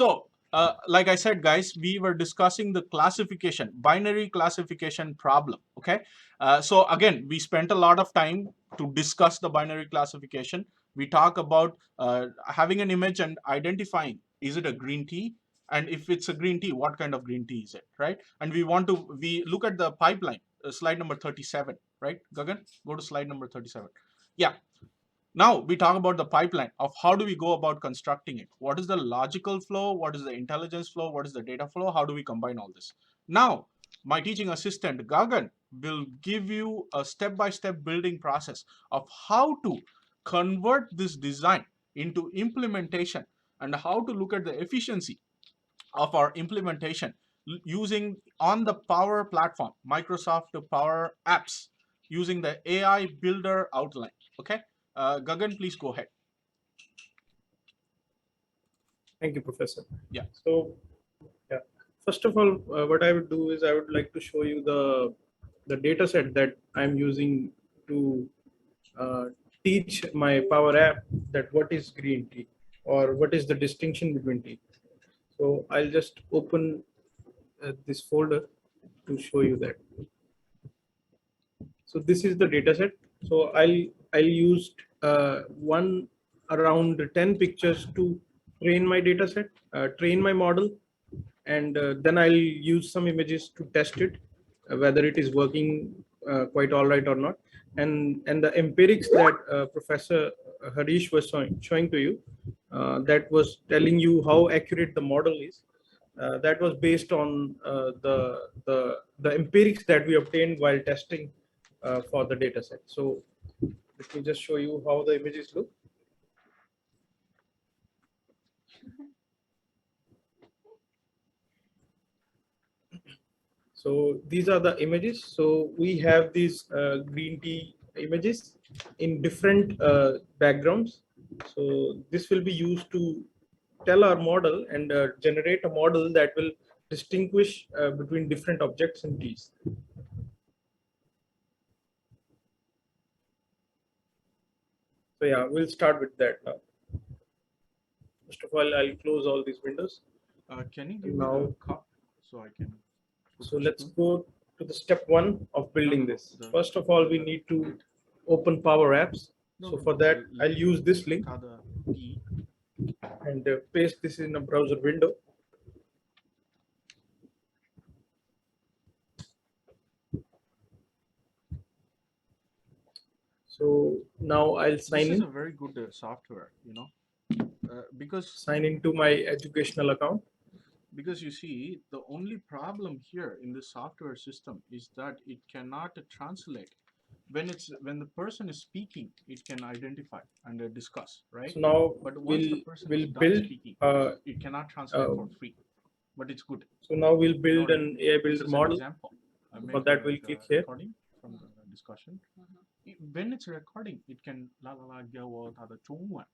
So, like I said, guys, we were discussing the classification, binary classification problem. Okay. So again, we spent a lot of time to discuss the binary classification. We talk about having an image and identifying, is it a green tea? And if it's a green tea, what kind of green tea is it, right? And we look at the pipeline, slide number 37, right? Gagan, go to slide number 37. Yeah. Now we talk about the pipeline of how do we go about constructing it. What is the logical flow? What is the intelligence flow? What is the data flow? How do we combine all this? Now, my teaching assistant, Gagan, will give you a step-by-step building process of how to convert this design into implementation and how to look at the efficiency of our implementation using on the Power Platform, Microsoft Power Apps, using the AI Builder outline. Okay, Gagan, please go ahead. Thank you, Professor. Yeah. So, yeah. First of all, what I would do is I would like to show you the data set that I'm using to teach my Power App that what is green tea or what is the distinction between tea. So I'll just open this folder to show you that. So this is the data set. So I'll use around 10 pictures to train my data set, train my model, and then I'll use some images to test it, whether it is working quite all right or not. And the empirics that Professor Harish was showing to you, that was telling you how accurate the model is. That was based on the empirics that we obtained while testing for the data set. So let me just show you how the images look. So these are the images. So we have these green tea images in different backgrounds. So this will be used to tell our model and generate a model that will distinguish between different objects and teas. So yeah, we'll start with that now. First of all, I'll close all these windows. Can you give me the cup so I can? So let's go to the step one of building this. First of all, we need to open Power Apps. So for that, I'll use this link and paste this in a browser window. So now I'll sign in. This is a very good software, you know, because sign into my educational account. Because you see, the only problem here in the software system is that it cannot translate. When the person is speaking, it can identify and discuss, right? So now but once the person we'll is done build speaking, it cannot translate for free. But it's good. So now we'll build an AI builder model. Example. For that, we'll click here. Recording from the discussion. When it's recording, it can la la la give out the Zhongwen.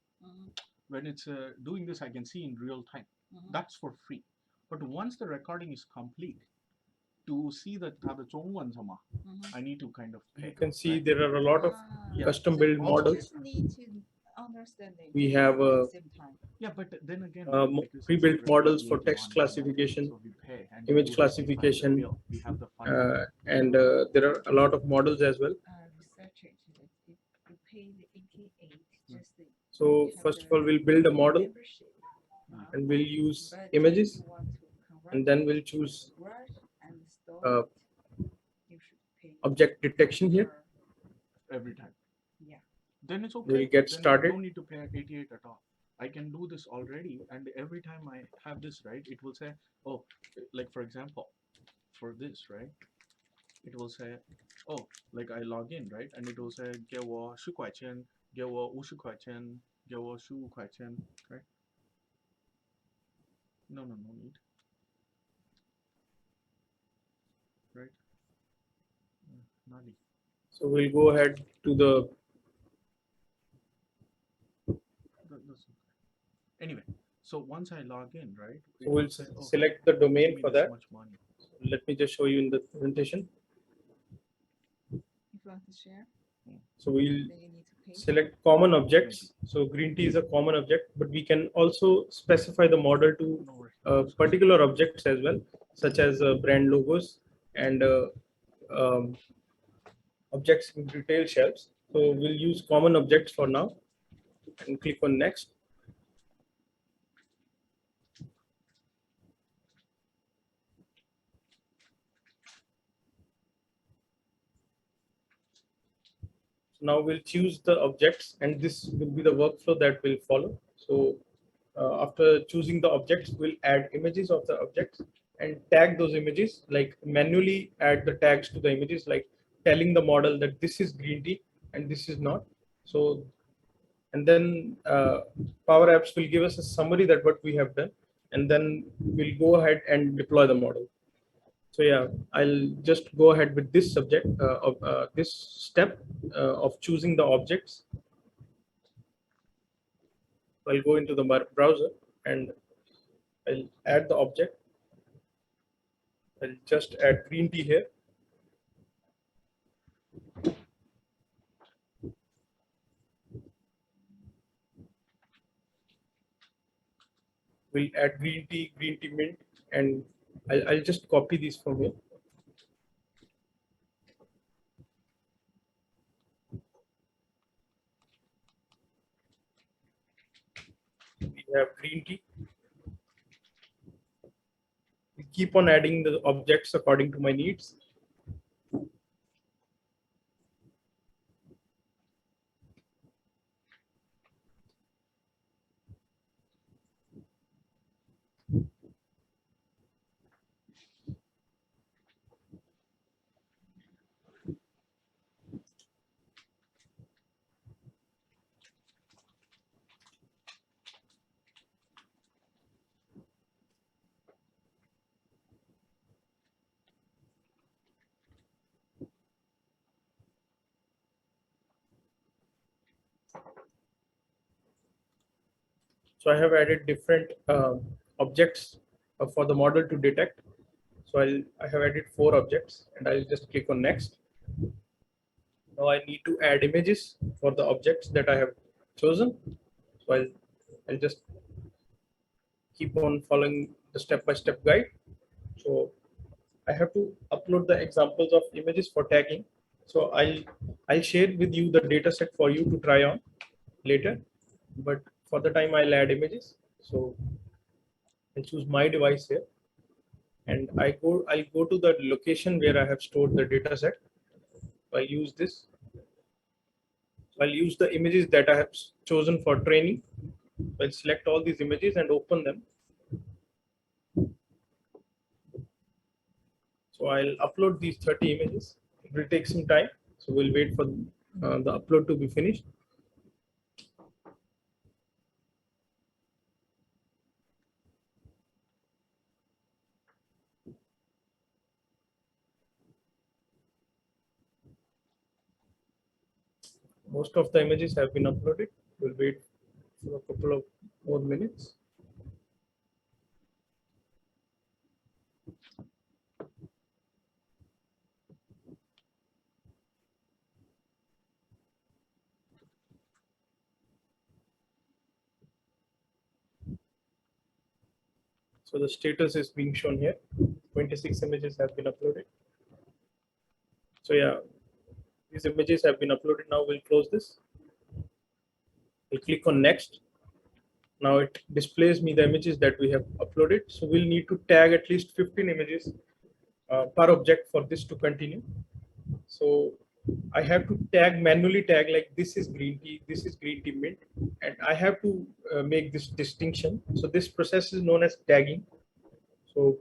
When it's doing this, I can see in real time. That's for free. But once the recording is complete, to see the Zhongwen sama, I need to kind of pay. You can see there are a lot of custom built models. We have but then again, pre-built models for text classification, image classification, and there are a lot of models as well. So first of all, we'll build a model and we'll use images, and then we'll choose object detection here. Every time. Yeah. Then it's okay. We'll get started. I don't need to pay 88 at all. I can do this already, and every time I have this, right, it will say, oh, like for example, for this, right, it will say, oh, like I log in, right, and it will say, 给我10块钱, 给我50块钱, 给我15块钱, right? No need. Right? Nadi. So we'll go ahead to the. Anyway, so once I log in, right? So we'll select the domain for that. Let me just show you in the presentation. If you want to share. So we'll select common objects. So green tea is a common object, but we can also specify the model to particular objects as well, such as brand logos and objects in retail shelves. So we'll use common objects for now and click on next. So now we'll choose the objects, and this will be the workflow that will follow. So after choosing the objects, we'll add images of the objects and tag those images, like manually add the tags to the images, like telling the model that this is green tea and this is not. So, and then Power Apps will give us a summary that what we have done, and then we'll go ahead and deploy the model. So yeah, I'll just go ahead with this subject of this step of choosing the objects. I'll go into the browser and I'll add the object. I'll just add green tea here. We'll add green tea mint, and I'll just copy these from here. We have green tea. We keep on adding the objects according to my needs. So I have added different objects for the model to detect. So I have added 4 objects, and I'll just click on next. Now I need to add images for the objects that I have chosen. So I'll just keep on following the step-by-step guide. So I have to upload the examples of images for tagging. So I'll share with you the data set for you to try on later. But for the time, I'll add images. So I'll choose my device here, and I'll go to the location where I have stored the data set. I'll use this. I'll use the images that I have chosen for training. I'll select all these images and open them. So I'll upload these 30 images. It will take some time. So we'll wait for the upload to be finished. Most of the images have been uploaded. We'll wait for a couple of more minutes. So the status is being shown here. 26 images have been uploaded. So yeah, these images have been uploaded. Now we'll close this. We'll click on next. Now it displays me the images that we have uploaded. So we'll need to tag at least 15 images per object for this to continue. So I have to manually tag, like this is green tea, this is green tea mint, and I have to make this distinction. So this process is known as tagging. So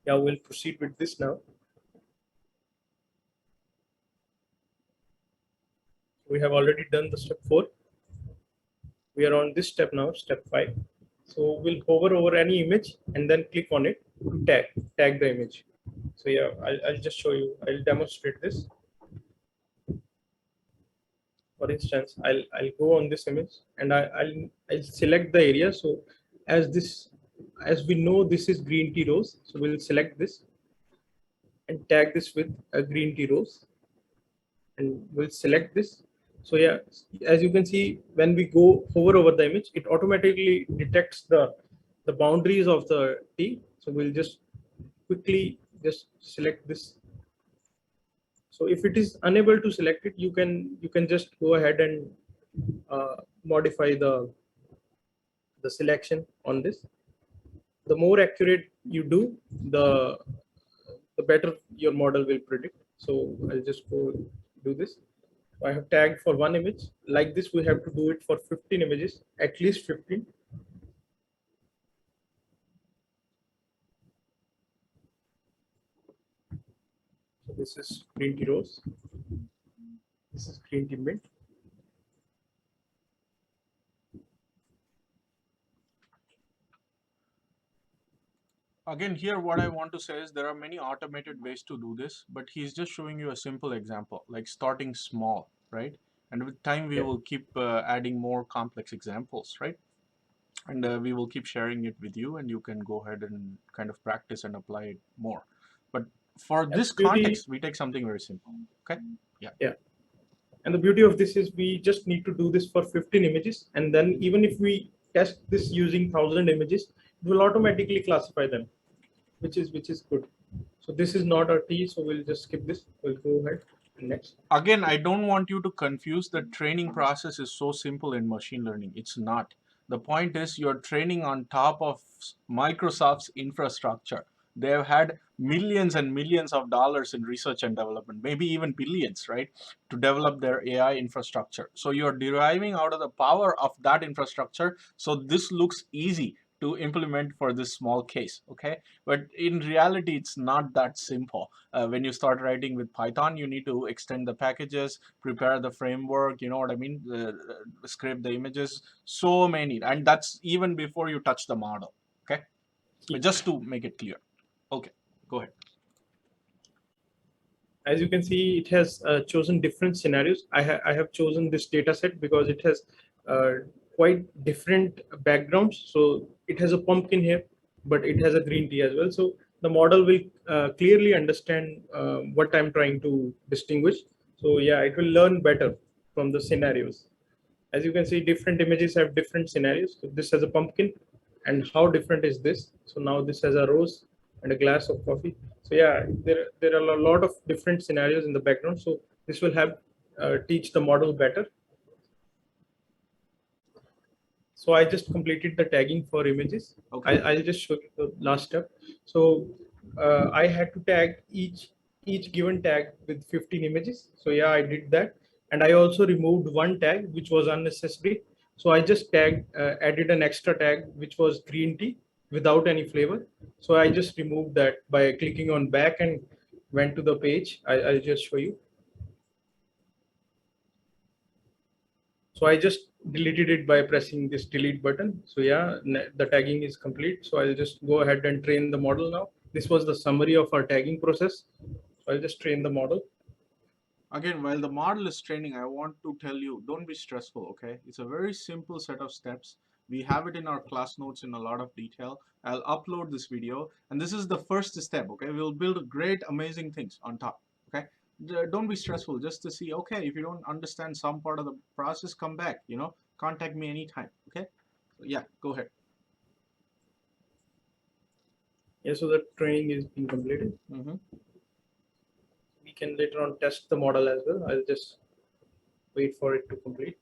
yeah, we'll proceed with this now. We have already done the step 4. We are on this step now, step 5. So we'll hover over any image and then click on it to tag the image. So yeah, I'll just show you. I'll demonstrate this. For instance, I'll go on this image and I'll select the area. So as we know, this is green tea rose. So we'll select this and tag this with a green tea rose, and we'll select this. So yeah, as you can see, when we go hover over the image, it automatically detects the the boundaries of the T. So we'll just quickly just select this. So if it is unable to select it, you can just go ahead and modify the selection on this. The more accurate you do, the better your model will predict. So I'll just go do this. I have tagged for one image. Like this, we have to do it for 15 images, at least 15. So this is green tea rose. This is green tea mint. Again, here what I want to say is there are many automated ways to do this, but he's just showing you a simple example, like starting small, right? And with time, we Yeah. will keep adding more complex examples, right? And we will keep sharing it with you, and you can go ahead and kind of practice and apply it more. But for And this the beauty, context, we take something very simple, okay? Yeah. yeah. And the beauty of this is we just need to do this for 15 images. And then even if we test this using 1,000 images, it will automatically classify them, which is good. So this is not a T, so we'll just skip this. We'll go ahead and next. Again, I don't want you to confuse the training process is so simple in machine learning. It's not. The point is you're training on top of Microsoft's infrastructure. They've had millions and millions of dollars in research and development, maybe even billions, right, to develop their AI infrastructure. So you're deriving out of the power of that infrastructure. So this looks easy to implement for this small case, okay? But in reality, it's not that simple. When you start writing with Python, you need to extend the packages, prepare the framework, you know what I mean, scrape the images, so many, and that's even before you touch the model, okay? But just to make it clear. Okay, go ahead. As you can see, it has chosen different scenarios. I have chosen this data set because it has uh, quite different backgrounds. So it has a pumpkin here, but it has a green tea as well. So the model will clearly understand what I'm trying to distinguish. So yeah, it will learn better from the scenarios. As you can see, different images have different scenarios. So this has a pumpkin, and how different is this? So now this has a rose and a glass of coffee. So yeah, there are a lot of different scenarios in the background. So this will have teach the model better. So I just completed the tagging for images. Okay. I'll just show you the last step. So I had to tag each given tag with 15 images. So yeah, I did that. And I also removed one tag which was unnecessary. So I just added an extra tag which was green tea without any flavor. So I just removed that by clicking on back and went to the page. I'll just show you. So I just deleted it by pressing this delete button. So yeah, the tagging is complete. So I'll just go ahead and train the model now. This was the summary of our tagging process. So I'll just train the model. Again, while the model is training, I want to tell you, don't be stressful, okay? It's a very simple set of steps. We have it in our class notes in a lot of detail. I'll upload this video, and this is the first step, okay? We'll build great, amazing things on top, okay? Don't be stressful just to see, okay, if you don't understand some part of the process, come back, you know, contact me anytime, okay? So, yeah, go ahead. Yeah, so the training is being completed. We can later on test the model as well. I'll just wait for it to complete.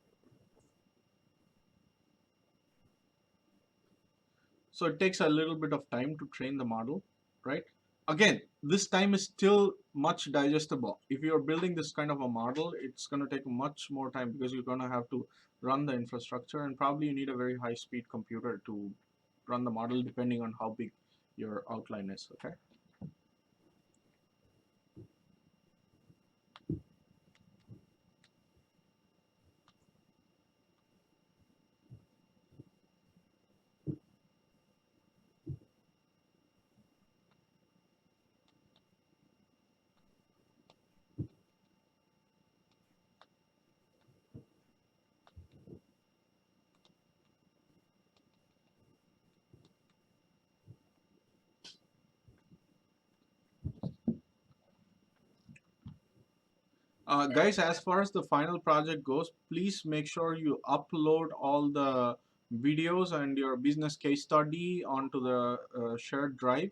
So it takes a little bit of time to train the model, right? Again, this time is still much digestible. If you're building this kind of a model, it's going to take much more time because you're going to have to run the infrastructure, and probably you need a very high speed computer to run the model depending on how big your outline is, okay? Guys, as far as the final project goes, please make sure you upload all the videos and your business case study onto the shared drive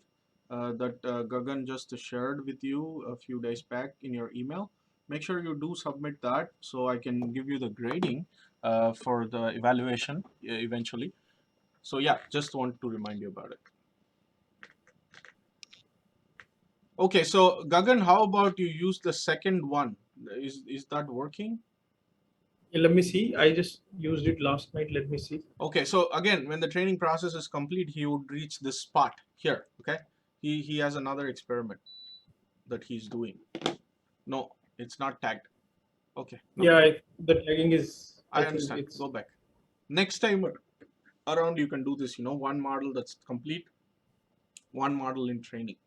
that Gagan just shared with you a few days back in your email. Make sure you do submit that so I can give you the grading for the evaluation eventually. So yeah, just want to remind you about it. Okay, so Gagan, how about you use the second one? Is that working? Yeah, let me see. I just used it last night. Let me see. Okay, so again, when the training process is complete, he would reach this spot here. Okay, he has another experiment that he's doing. No, it's not tagged. Okay, no, Yeah, the tagging is, I I think understand. it's, Go back. Next time around, you can do this. One model that's complete, one model in training.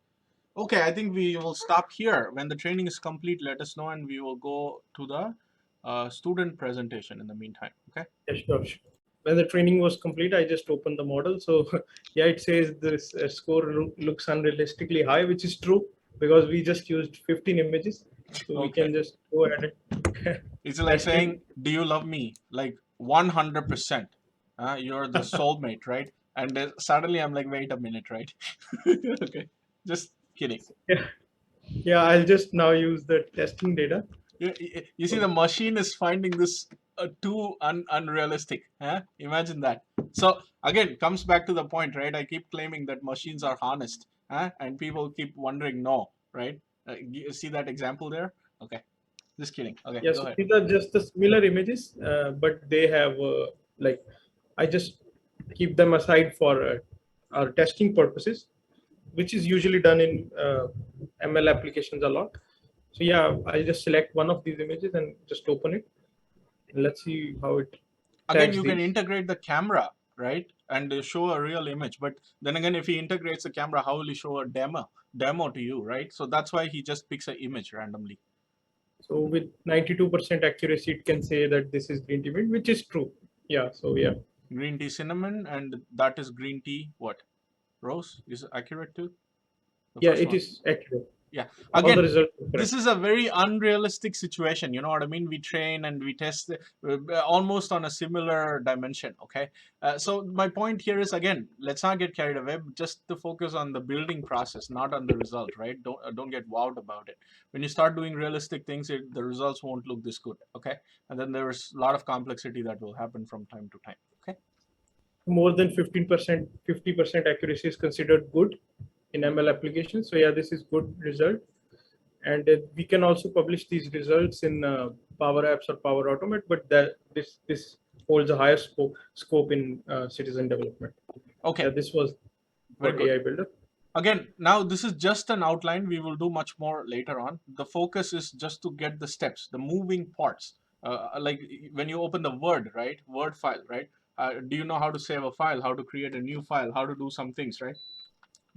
Okay, I think we will stop here. When the training is complete, let us know, and we will go to the student presentation in the meantime. Okay. yeah, sure, sure. When the training was complete, I just opened the model. So yeah, it says this score looks unrealistically high, which is true because we just used 15 images. So we Okay. can just go ahead and It's like test it. saying, "Do you love me?" Like 100%. You're the soulmate, right? And then suddenly I'm like, wait a minute, right? Okay. Just kidding. Yeah, yeah, I'll just now use the testing data. You see, the machine is finding this too unrealistic. Huh? Imagine that. So again, comes back to the point, right? I keep claiming that machines are honest, huh? And people keep wondering, no, right? You see that example there? Okay, just kidding. Okay, Yeah, go so ahead. these are just the similar images, but they have like, I just keep them aside for our testing purposes, which is usually done in ML applications a lot. So yeah, I'll just select one of these images and just open it. And let's see how it Again, tags you can these. integrate the camera, right, and show a real image. But then again, if he integrates the camera, how will he show a demo to you, right? So that's why he just picks an image randomly. So with 92% accuracy, it can say that this is green tea mint, which is true. Yeah, so yeah. Green tea cinnamon, and that is green tea what, rose, is accurate too, the Yeah, first it one. is accurate. Yeah, All the again, results are this correct. is a very unrealistic situation, you know what I mean? We train and we test almost on a similar dimension. Okay, so my point here is, again, let's not get carried away, just to focus on the building process, not on the result, right? Don't get wowed about it. When you start doing realistic things, the results won't look this good. Okay, and then there's a lot of complexity that will happen from time to time. Okay. More than 15%, 50% accuracy is considered good in ML applications. So yeah, this is good result. And we can also publish these results in Power Apps or Power Automate, but that this holds a higher scope in citizen development. Okay, Yeah, this was very for good. AI Builder. Again, now this is just an outline. We will do much more later on. The focus is just to get the steps, the moving parts. Like when you open the Word, right? Word file, right? Do you know how to save a file, how to create a new file, how to do some things, right?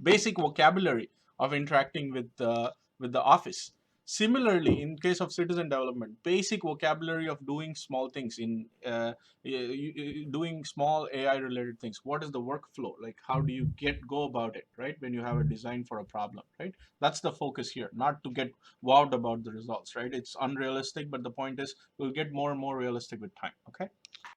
Basic vocabulary of interacting with the office. Similarly, in case of citizen development, basic vocabulary of doing small things in doing small AI related things. What is the workflow? Like, how do you go about it, right? When you have a design for a problem, right? That's the focus here, not to get wowed about the results, right? It's unrealistic, but the point is we'll get more and more realistic with time. Okay.